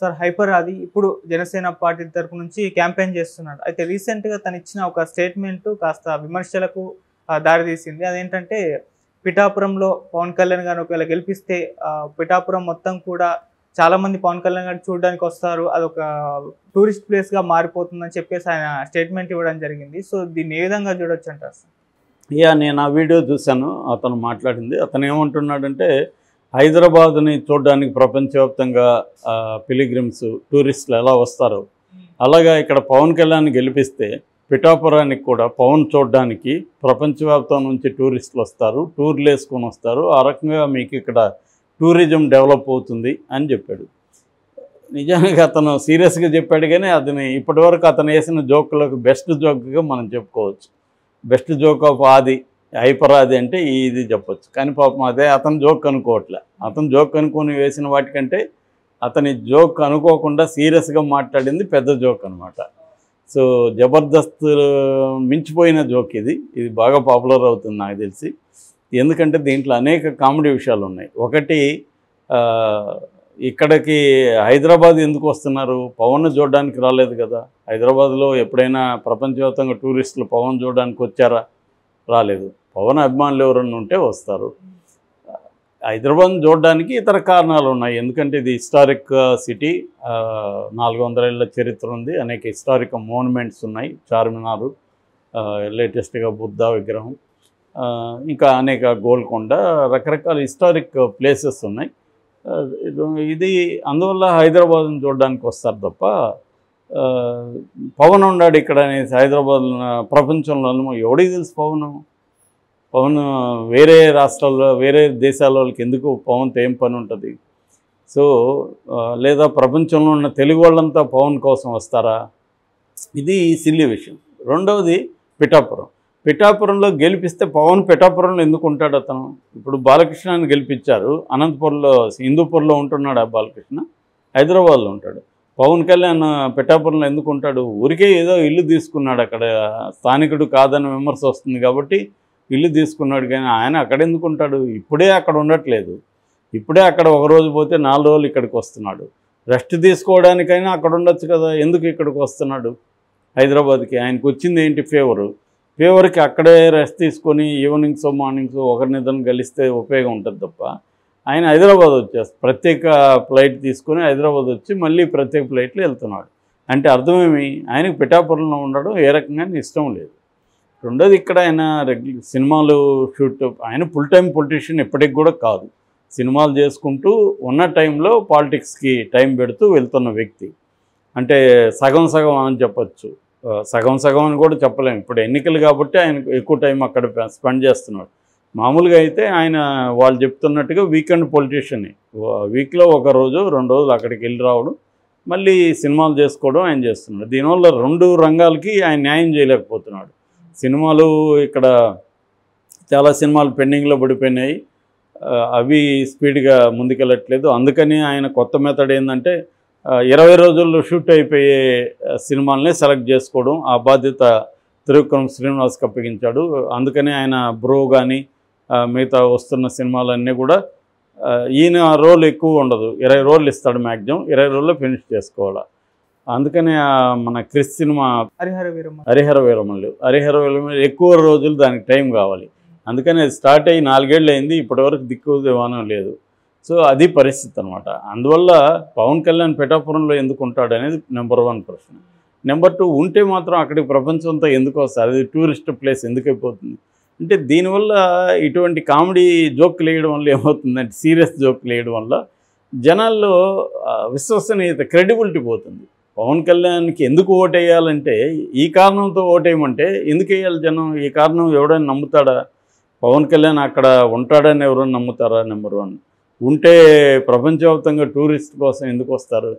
Sir hyper ఆది ఇప్పుడు Janasena party తరపు నుంచి క్యాంపెయిన్ చేస్తున్నాడు. అయితే రీసెంట్‌గా తను ఇచ్చిన ఒక స్టేట్మెంట్ కాస్త విమర్శలకు దారితీసింది. అదేంటంటే పిఠాపురంలో పవన్ కళ్యాణ్ గారిని ఒకవేళ గెలిపిస్తే పిఠాపురం మొత్తం కూడా చాలామంది పవన్ కళ్యాణ్ గారిని చూడడానికి వస్తారు. అదొక టూరిస్ట్ ప్లేస్‌గా మారిపోతుందని చెప్పేసి ఆయన స్టేట్మెంట్ ఇవ్వడం జరిగింది. సో దీన్ని ఏ విధంగా చూడొచ్చంటారు సార్? నేను ఆ వీడియో చూశాను. అతను మాట్లాడింది. అతను ఏమంటున్నాడంటే హైదరాబాద్ని చూడడానికి ప్రపంచవ్యాప్తంగా పిలిగ్రిమ్స్ టూరిస్టులు ఎలా వస్తారో అలాగా ఇక్కడ పవన్ కళ్యాణ్ గెలిపిస్తే పిఠాపురానికి కూడా పవన్ చూడడానికి ప్రపంచవ్యాప్తం నుంచి టూరిస్టులు వస్తారు, టూర్లు వేసుకొని వస్తారు. ఆ రకంగా మీకు ఇక్కడ టూరిజం డెవలప్ అవుతుంది అని చెప్పాడు. నిజానికి అతను సీరియస్గా చెప్పాడు, కానీ అతను ఇప్పటివరకు అతను వేసిన జోకులకు బెస్ట్ జోక్గా మనం చెప్పుకోవచ్చు. బెస్ట్ జోక్ ఆఫ్ ఆది హైపర్ ఆది అంటే ఇది చెప్పొచ్చు. కానీ పాపం అదే అతను జోక్ అనుకోవట్లే. అతను జోక్ అనుకొని వేసిన వాటికంటే అతని జోక్ అనుకోకుండా సీరియస్గా మాట్లాడింది పెద్ద జోక్ అనమాట. సో జబర్దస్త్ మించిపోయిన జోక్ ఇది బాగా పాపులర్ అవుతుంది నాకు తెలిసి. ఎందుకంటే దీంట్లో అనేక కామెడీ విషయాలు ఉన్నాయి. ఒకటి, ఇక్కడికి హైదరాబాద్ ఎందుకు వస్తున్నారు? పవన్ చూడడానికి రాలేదు కదా. హైదరాబాద్లో ఎప్పుడైనా ప్రపంచవ్యాప్తంగా టూరిస్టులు పవన్ చూడడానికి వచ్చారా? రాలేదు. పవన్ అభిమానులు ఎవరన్నా ఉంటే వస్తారు. హైదరాబాద్ చూడడానికి ఇతర కారణాలు ఉన్నాయి. ఎందుకంటే ఇది హిస్టారిక్ సిటీ, 400 ఏళ్ళ చరిత్ర ఉంది, అనేక హిస్టారిక్ మోన్యుమెంట్స్ ఉన్నాయి. చార్మినారు, లేటెస్ట్గా బుద్ధ విగ్రహం, ఇంకా అనేక గోల్కొండ, రకరకాల హిస్టారిక్ ప్లేసెస్ ఉన్నాయి. ఇది అందువల్ల హైదరాబాద్ని చూడడానికి వస్తారు తప్ప పవన్ ఉన్నాడు ఇక్కడ అనేసి హైదరాబాద్ ప్రపంచంలో ఎవడికి తెలుసు? పవన్ వేరే రాష్ట్రాల్లో వేరే దేశాల వాళ్ళకి ఎందుకు పవన్తో ఏం పని ఉంటుంది? సో లేదా ప్రపంచంలో ఉన్న తెలుగు వాళ్ళంతా పవన్ కోసం వస్తారా? ఇది సిల్లీ విషయం. రెండవది, పిఠాపురంలో గెలిపిస్తే పవన్ పిఠాపురంలో ఎందుకు ఉంటాడు? అతను ఇప్పుడు బాలకృష్ణని గెలిపించారు, అనంతపురంలో హిందూపూర్లో ఉంటున్నాడు. ఆ బాలకృష్ణ హైదరాబాద్లో ఉంటాడు. పవన్ కళ్యాణ్ పిఠాపురంలో ఎందుకు ఉంటాడు? ఊరికే ఏదో ఇల్లు తీసుకున్నాడు, అక్కడ స్థానికుడు కాదని విమర్శ వస్తుంది కాబట్టి ఇల్లు తీసుకున్నాడు. కానీ ఆయన అక్కడ ఎందుకు ఉంటాడు? ఇప్పుడే అక్కడ ఉండట్లేదు. ఇప్పుడే అక్కడ ఒకరోజు పోతే 4 రోజులు ఇక్కడికి వస్తున్నాడు. రెస్ట్ తీసుకోవడానికైనా అక్కడ ఉండొచ్చు కదా. ఎందుకు ఇక్కడికి వస్తున్నాడు హైదరాబాద్కి? ఆయనకు వచ్చింది ఏంటి? ఫేవర్కి అక్కడే రెస్ట్ తీసుకొని ఈవినింగ్స్ మార్నింగ్స్ ఒకరినిద్దరిని కలిస్తే ఉపయోగం ఉంటుంది తప్ప ఆయన హైదరాబాద్ వచ్చేస్తారు. ప్రత్యేక ఫ్లైట్ తీసుకొని హైదరాబాద్ వచ్చి మళ్ళీ ప్రత్యేక ఫ్లైట్లో వెళ్తున్నాడు. అంటే అర్థమేమి? ఆయనకు పిఠాపురంలో ఉండడం ఏ రకంగా ఇష్టం లేదు. రెండోది, ఇక్కడ ఆయన సినిమాలు షూట్, ఆయన ఫుల్ టైం పొలిటీషియన్ ఇప్పటికి కూడా కాదు. సినిమాలు చేసుకుంటూ ఉన్న టైంలో పాలిటిక్స్కి టైం పెడుతూ వెళ్తున్న వ్యక్తి. అంటే సగం అని చెప్పచ్చు, సగం అని కూడా చెప్పలేము. ఇప్పుడు ఎన్నికలు కాబట్టి ఆయన ఎక్కువ టైం అక్కడ స్పెండ్ చేస్తున్నాడు. మామూలుగా అయితే ఆయన వాళ్ళు చెప్తున్నట్టుగా వీకెండ్ పొలిటీషియన్, వీక్లో 1 రోజు 2 రోజులు అక్కడికి వెళ్ళి రావడం, మళ్ళీ సినిమాలు చేసుకోవడం ఆయన చేస్తున్నాడు. దీనివల్ల 2 రంగాలకి ఆయన న్యాయం చేయలేకపోతున్నాడు. సినిమాలు ఇక్కడ చాలా సినిమాలు పెండింగ్లో పడిపోయినాయి, అవి స్పీడ్గా ముందుకెళ్ళట్లేదు. అందుకని ఆయన కొత్త మెథడ్ ఏంటంటే 20 రోజుల్లో షూట్ అయిపోయే సినిమాలనే సెలెక్ట్ చేసుకోవడం. ఆ బాధ్యత త్రివిక్రమ్ శ్రీనివాస్కి అప్పగించాడు. అందుకని ఆయన బ్రో కానీ మిగతా వస్తున్న సినిమాలన్నీ కూడా ఈయన రోల్ ఎక్కువ ఉండదు, 20 రోజులు ఇస్తాడు మ్యాక్సిమం, 20 రోజుల్లో ఫినిష్ చేసుకోవాలి. అందుకని మన క్రిస్ సినిమా హరిహర వీరమల్లు ఎక్కువ రోజులు దానికి టైం కావాలి. అందుకని అది స్టార్ట్ అయ్యి 4 ఏళ్ళు అయింది, ఇప్పటివరకు దిక్కు దివానం లేదు. సో అది పరిస్థితి అనమాట. అందువల్ల పవన్ కళ్యాణ్ పిఠాపురంలో ఎందుకు ఉంటాడు అనేది నెంబర్ 1 ప్రశ్న. నెంబర్ 2, ఉంటే మాత్రం అక్కడికి ప్రపంచంతో ఎందుకు వస్తారు? అది టూరిస్ట్ ప్లేస్ ఎందుకు అయిపోతుంది అంటే దీనివల్ల ఇటువంటి కామెడీ జోక్లు వేయడం వల్ల ఏమవుతుందంటే, సీరియస్ జోక్లు వేయడం వల్ల జనాల్లో విశ్వసనీయత, క్రెడిబిలిటీ పోతుంది. పవన్ కళ్యాణ్కి ఎందుకు ఓటేయాలంటే ఈ కారణంతో ఓటేయమంటే ఎందుకు వేయాలి జనం? ఈ కారణం ఎవడైనా నమ్ముతాడా? పవన్ కళ్యాణ్ అక్కడ ఉంటాడని ఎవరైనా నమ్ముతారా? నెంబర్ 1. ఉంటే ప్రపంచవ్యాప్తంగా టూరిస్ట్ కోసం ఎందుకు వస్తారు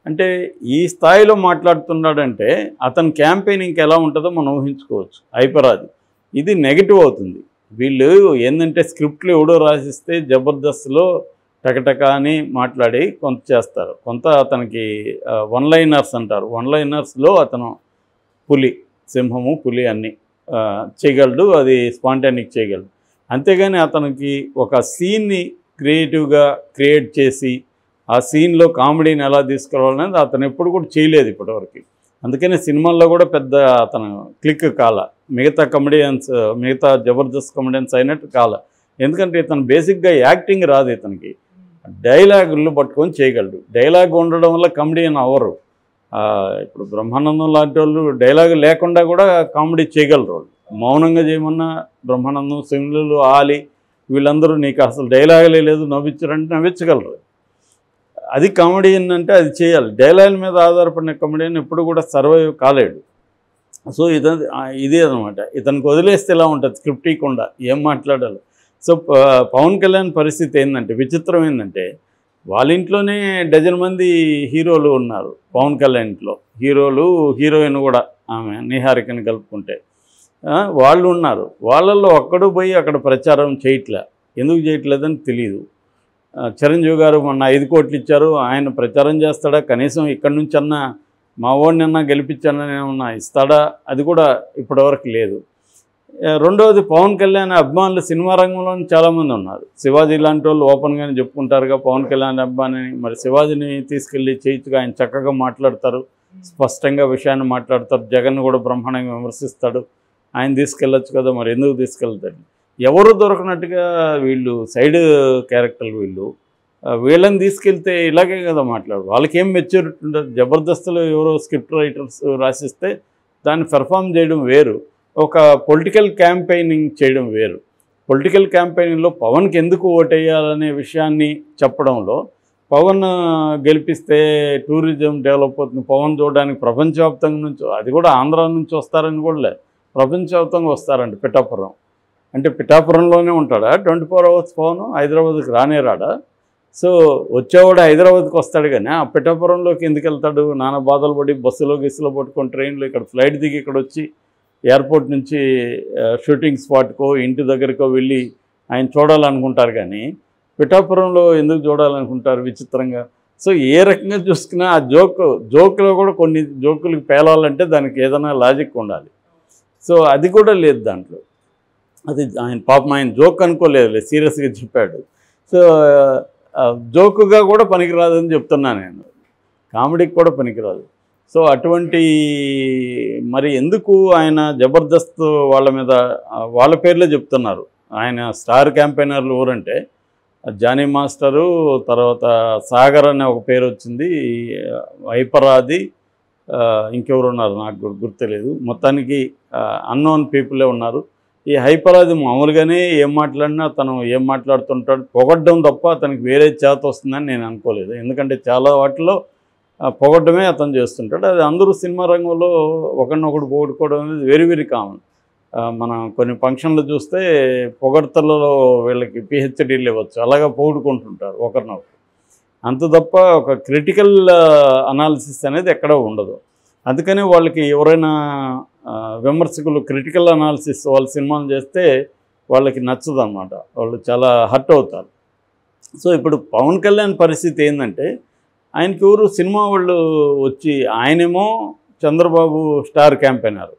అంటే ఈ స్థాయిలో మాట్లాడుతున్నాడంటే అతని క్యాంపెయినింగ్ ఎలా ఉంటుందో మనం ఊహించుకోవచ్చు. హైపరాది ఇది నెగిటివ్ అవుతుంది. వీళ్ళు ఏంటంటే స్క్రిప్ట్లు ఎవడో రాసిస్తే జబర్దస్త్లో టకటక అని మాట్లాడి కొంత చేస్తారు, కొంత అతనికి 1 లైనర్స్ అంటారు. 1 లైనర్స్లో అతను సింహము పులి అన్నీ చేయగలడు, అది స్పాంటానిక్ చేయగలడు. అంతేగాని అతనికి ఒక సీన్ని క్రియేటివ్గా క్రియేట్ చేసి ఆ సీన్లో కామెడీని ఎలా తీసుకురావాలనేది అతను ఎప్పుడు కూడా చేయలేదు ఇప్పటివరకు. అందుకనే సినిమాల్లో కూడా పెద్ద అతను క్లిక్ కాల, మిగతా జబర్దస్త్ కమెడియన్స్ అయినట్టు కాల. ఎందుకంటే ఇతను బేసిక్గా యాక్టింగ్ రాదు, ఇతనికి డైలాగులు పట్టుకొని చేయగలడు. డైలాగ్ ఉండడం వల్ల కమెడియన్ అవ్వరు. ఇప్పుడు బ్రహ్మానందం లాంటి వాళ్ళు డైలాగ్ లేకుండా కూడా కామెడీ చేయగలరు. వాళ్ళు మౌనంగా చేయమన్నా బ్రహ్మానందం, సింగులు, ఆలి వీళ్ళందరూ నీకు అసలు డైలాగులే లేదు నవ్వించారంటే నవ్వించగలరు. అది కామెడియన్ అంటే అది చేయాలి. డైలాగ్ మీద ఆధారపడిన కామెడియన్ ఎప్పుడు కూడా సర్వైవ్ కాలేడు. సో ఇదే అనమాట. ఇతనికి వదిలేస్తే ఎలా ఉంటుంది, స్క్రిప్ట్ ఇవ్వకుండా ఏం మాట్లాడాలి. సో పవన్ కళ్యాణ్ పరిస్థితి ఏంటంటే విచిత్రం ఏంటంటే, వాళ్ళ ఇంట్లోనే డజన్ మంది హీరోలు ఉన్నారు. పవన్ కళ్యాణ్ ఇంట్లో హీరోలు, హీరోయిన్ కూడా ఆమె నిహారికని కలుపుకుంటే వాళ్ళు ఉన్నారు. వాళ్ళల్లో ఒక్కడు పోయి అక్కడ ప్రచారం చేయట్లే. ఎందుకు చేయట్లేదని తెలియదు. చిరంజీవి గారు మొన్న 5 కోట్లు ఇచ్చారు, ఆయన ప్రచారం చేస్తాడా, కనీసం ఇక్కడి నుంచి అన్నా మా ఓడినన్నా గెలిపించానని ఏమన్నా ఇస్తాడా, అది కూడా ఇప్పటివరకు లేదు. రెండవది, పవన్ కళ్యాణ్ అభిమానులు సినిమా రంగంలో చాలామంది ఉన్నారు. శివాజీ లాంటి వాళ్ళు ఓపెన్గానే చెప్పుకుంటారుగా పవన్ కళ్యాణ్ అభిమాని. మరి శివాజీని తీసుకెళ్ళి చేయొచ్చుగా, ఆయన చక్కగా మాట్లాడతారు, స్పష్టంగా విషయాన్ని మాట్లాడతారు. జగన్ కూడా బ్రహ్మాండంగా విమర్శిస్తాడు, ఆయన తీసుకెళ్ళొచ్చు కదా, మరి ఎందుకు తీసుకెళ్తాడు? ఎవరు దొరకనట్టుగా వీళ్ళు సైడ్ క్యారెక్టర్లు వీళ్ళని తీసుకెళ్తే ఇలాగే కదా మాట్లాడు. వాళ్ళకేం మెచ్యూరిటీ ఉండదు. జబర్దస్త్లో ఎవరో స్క్రిప్ట్ రైటర్స్ రాసిస్తే దాన్ని పెర్ఫామ్ చేయడం వేరు, ఒక పొలిటికల్ క్యాంపెయినింగ్ చేయడం వేరు. పొలిటికల్ క్యాంపెయినింగ్లో పవన్కి ఎందుకు ఓటేయాలనే విషయాన్ని చెప్పడంలో, పవన్ గెలిపిస్తే టూరిజం డెవలప్ అవుతుంది, పవన్ చూడడానికి ప్రపంచవ్యాప్తంగా నుంచి, అది కూడా ఆంధ్ర నుంచి వస్తారని కూడా లేదు, ప్రపంచవ్యాప్తంగా వస్తారండి. పిఠాపురం అంటే పిఠాపురంలోనే ఉంటాడా 24 hours పవన్? హైదరాబాద్కి రానే రాడా? సో వచ్చేవాడు హైదరాబాద్కి వస్తాడు కానీ ఆ పిఠాపురంలోకి ఎందుకు వెళ్తాడు? నానా బాధలు పడి బస్సులో గిస్సులో పట్టుకొని ట్రైన్లో ఇక్కడ ఫ్లైట్ దిగి ఇక్కడ వచ్చి ఎయిర్పోర్ట్ నుంచి షూటింగ్ స్పాట్కో ఇంటి దగ్గరకో వెళ్ళి ఆయన చూడాలనుకుంటారు. కానీ పిఠాపురంలో ఎందుకు చూడాలనుకుంటారు విచిత్రంగా? సో ఏ రకంగా చూసుకున్నా ఆ జోక్లో కూడా కొన్ని జోకులకు పేలాలంటే దానికి ఏదైనా లాజిక్ ఉండాలి. సో అది కూడా లేదు దాంట్లో. అది ఆయన పాపం ఆయన జోక్ అనుకోలేదు, సీరియస్గా చెప్పాడు. సో జోకుగా కూడా పనికిరాదని చెప్తున్నా నేను, కామెడీకి కూడా పనికిరాదు. సో అటువంటి మరి ఎందుకు ఆయన జబర్దస్త్ వాళ్ళ మీద వాళ్ళ పేర్లే చెప్తున్నారు. ఆయన స్టార్ క్యాంపెయినర్లు ఎవరంటే జానీ మాస్టరు, తర్వాత సాగర్ అనే ఒక పేరు వచ్చింది, హైపరాది, ఇంకెవరు ఉన్నారు నాకు గుర్తులేదు. మొత్తానికి అన్నోన్ పీపులే ఉన్నారు. ఈ హైపరాది మామూలుగానే ఏం మాట్లాడినా తను ఏం మాట్లాడుతుంటాడు, పొగడ్డం తప్ప అతనికి వేరే చేత వస్తుందని నేను అనుకోలేదు. ఎందుకంటే చాలా వాటిలో పొగడ్డమే అతను చేస్తుంటాడు. అది అందరూ సినిమా రంగంలో ఒకరినొకడు పొగడుకోవడం అనేది వెరీ వెరీ కామన్. మనం కొన్ని ఫంక్షన్లు చూస్తే పొగడ్తలలో వీళ్ళకి పిహెచ్డీలు ఇవ్వచ్చు, అలాగా పొగుడుకుంటుంటారు ఒకరినొకరు. అంత తప్ప ఒక క్రిటికల్ అనాలిసిస్ అనేది ఎక్కడా ఉండదు. అందుకని వాళ్ళకి ఎవరైనా విమర్శకులు క్రిటికల్ అనాలిసిస్ వాళ్ళ సినిమాలు చేస్తే వాళ్ళకి నచ్చదు అన్నమాట, వాళ్ళు చాలా హర్ట్ అవుతారు. సో ఇప్పుడు పవన్ కళ్యాణ్ పరిస్థితి ఏంటంటే, ఆయనకి ఎవరు సినిమా వాళ్ళు వచ్చి, ఆయనేమో చంద్రబాబు స్టార్ క్యాంపెయినర్,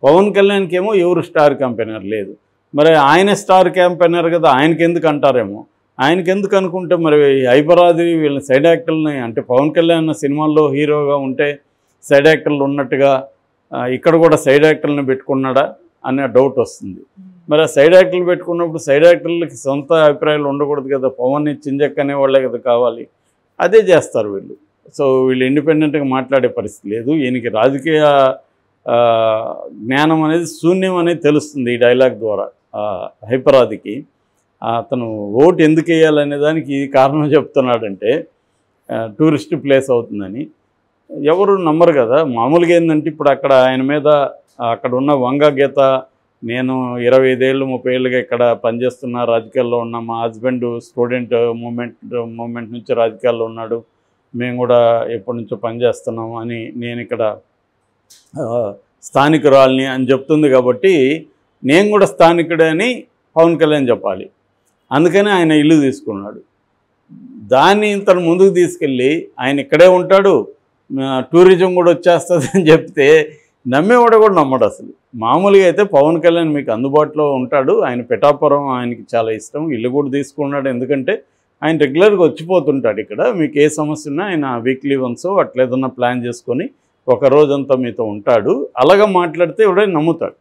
పవన్ కళ్యాణ్కి ఏమో ఎవరు స్టార్ క్యాంపెయినర్ లేదు. మరి ఆయన స్టార్ క్యాంపెయినర్ కదా, ఆయనకి ఎందుకు అంటారేమో. ఆయనకి ఎందుకు అనుకుంటే మరి హైపరాది వీళ్ళని సైడ్ యాక్టర్లని, అంటే పవన్ కళ్యాణ్ సినిమాల్లో హీరోగా ఉంటే సైడ్ యాక్టర్లు ఉన్నట్టుగా ఇక్కడ కూడా సైడ్ యాక్టర్లను పెట్టుకున్నాడా అనే డౌట్ వస్తుంది. మరి ఆ సైడ్ యాక్టర్లు పెట్టుకున్నప్పుడు సైడ్ యాక్టర్లకి సొంత అభిప్రాయాలు ఉండకూడదు కదా, పవన్ని చింజక్కనే వాళ్ళే కదా కావాలి, అదే చేస్తారు వీళ్ళు. సో వీళ్ళు ఇండిపెండెంట్గా మాట్లాడే పరిస్థితి లేదు. ఈయనకి రాజకీయ జ్ఞానం అనేది శూన్యం అనేది తెలుస్తుంది ఈ డైలాగ్ ద్వారా. హైపరాదికి అతను ఓటు ఎందుకు వేయాలనే దానికి ఈ కారణం చెప్తున్నాడంటే టూరిస్ట్ ప్లేస్ అవుతుందని. ఎవరు నమ్మరు కదా. మామూలుగా ఏంటంటే ఇప్పుడు అక్కడ ఆయన మీద అక్కడ ఉన్న వంగ గీత, నేను 25 ఏళ్ళు 30 ఏళ్ళుగా ఇక్కడ పనిచేస్తున్నా, రాజకీయాల్లో ఉన్నా, మా హస్బెండ్ స్టూడెంట్ మూమెంట్ నుంచి రాజకీయాల్లో ఉన్నాడు, మేము కూడా ఎప్పటి నుంచో పనిచేస్తున్నాము అని, నేను ఇక్కడ స్థానికురాల్ని అని చెప్తుంది. కాబట్టి నేను కూడా స్థానికుడే అని పవన్ కళ్యాణ్ చెప్పాలి. అందుకని ఆయన ఇల్లు తీసుకున్నాడు. దాన్ని తను ముందుకు తీసుకెళ్ళి ఆయన ఇక్కడే ఉంటాడు, టూరిజం కూడా వచ్చేస్తుంది అని చెప్తే నమ్మేవాడు కూడా నమ్మడు అసలు. మామూలుగా అయితే పవన్ కళ్యాణ్ మీకు అందుబాటులో ఉంటాడు, ఆయన పిఠాపురం ఆయనకి చాలా ఇష్టం, ఇల్లు కూడా తీసుకున్నాడు. ఎందుకంటే ఆయన రెగ్యులర్గా వచ్చిపోతుంటాడు ఇక్కడ. మీకు ఏ సమస్య ఉన్నా ఆయన వీక్లీ వన్స్ అట్లా ఏదన్నా ప్లాన్ చేసుకొని ఒక రోజంతా మీతో ఉంటాడు. అలాగా మాట్లాడితే ఎవడైనా నమ్ముతాడు.